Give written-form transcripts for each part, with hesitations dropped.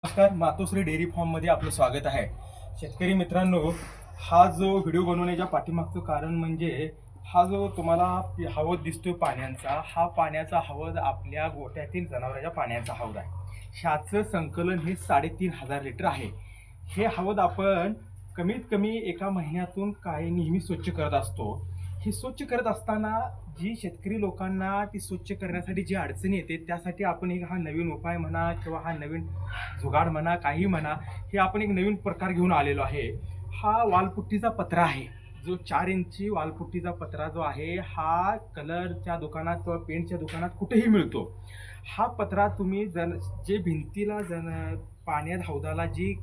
नमस्कार, मातोश्री डेअरी फार्ममध्ये आपलं स्वागत आहे. शेतकरी मित्रांनो, हा जो व्हिडिओ बनवण्याच्या पाठीमागचं कारण म्हणजे हा जो तुम्हाला हौद दिसतोय पाण्याचा, हा पाण्याचा हौद आपल्या गोठ्यातील जनावरांच्या पाण्याचा हौद आहे. ह्याचं संकलन हे 3,500 लिटर आहे. हे हौद आपण कमीत कमी एका महिन्यातून नेहमी स्वच्छ करत असतो. हे स्वच्छ करत असताना जी शेतकरी लोकांना ती स्वच्छ करण्यासाठी जी अडचणी येते, त्यासाठी आपण एक हा नवीन उपाय म्हणा किंवा हा नवीन जुगाड म्हणा, काही म्हणा, हे आपण एक नवीन प्रकार घेऊन आलेलो आहे. हा वालपुट्टीचा पत्रा आहे. जो 4 इंची वालपुट्टीचा पत्रा जो आहे, हा कलरच्या दुकानात किंवा पेंटच्या दुकानात कुठेही मिळतो. हा पत्रा तुम्ही जे भिंतीला पाण्यात हौदाला जी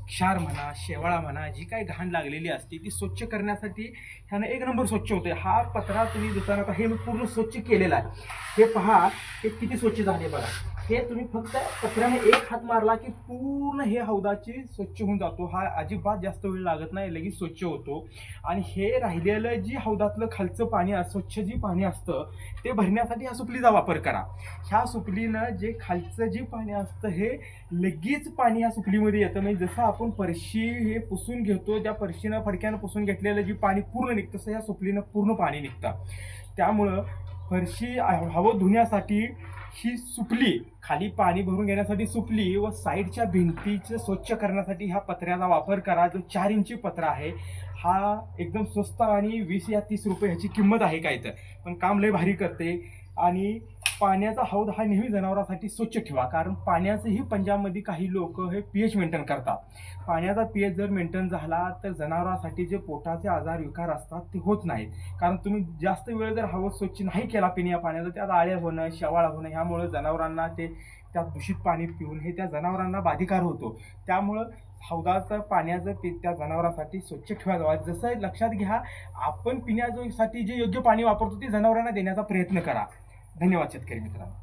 क्षार म्हणा, शेवाळा म्हणा, जी काही घाण लागलेली असते ती स्वच्छ करण्यासाठी ह्यानं एक नंबर स्वच्छ होते. हा पत्रा तुम्ही दुकानात हे मी पूर्ण स्वच्छ केलेला आहे. हे पहा, हे किती स्वच्छ झाले बघा. हे तुम्ही फक्त पत्र्याने एक हात मारला की पूर्ण हे हौदाची स्वच्छ होऊन जातो. हा अजिबात जास्त वेळ लागत नाही, लगेच स्वच्छ होतो. आणि हे राहिलेलं जी हौदातलं खालचं पाणी स्वच्छ जी पाणी असतं ते भरण्यासाठी ह्या सुपलीचा वापर करा. ह्या सुपलीनं जे खालचं जे पाणी असतं हे लगेच पाणी ह्या सुपलीमध्ये येतं. म्हणजे जसं आपण फरशी हे पुसून घेतो, त्या फरशीनं फडक्यानं पुसून घेतलेलं जे पाणी पूर्ण निघतं, तसं ह्या सुपलीनं पूर्ण पाणी निघतं. त्यामुळं फरशी हवं धुण्यासाठी ही सुपली, खाली पाणी भरून घेण्यासाठी सुपली व साईडच्या भिंतीचं स्वच्छ करण्यासाठी ह्या पत्र्याचा वापर करा. जो 4 इंची पत्रा आहे हा एकदम स्वस्त आणि 20 या 30 रुपये ह्याची किंमत आहे काय तर, पण काम लय भारी करते. आणि पाण्याचा हौद हा नेहमी जनावरांसाठी स्वच्छ ठेवा, कारण पाण्याचंही पंजाबमध्ये काही लोक हे pH मेंटेन करतात. पाण्याचा pH जर मेंटेन झाला तर जनावरांसाठी जे पोटाचे आजार विकार असतात ते होत नाहीत. कारण तुम्ही जास्त वेळ जर हौद स्वच्छ नाही केला पिण्या पाण्याचा, त्यात आळ्या होणं, शेवाळ होणं, ह्यामुळे जनावरांना त्यात दूषित पाणी पिऊन हे त्या जनावरांना बाधिकार होतो. त्यामुळं हौदाचं पाण्याचं त्या जनावरांसाठी स्वच्छ ठेवा. जसं लक्षात घ्या, आपण पिण्यासाठी जे योग्य पाणी वापरतो ते जनावरांना देण्याचा प्रयत्न करा. धन्यवाद शेतकरी मित्रांनो.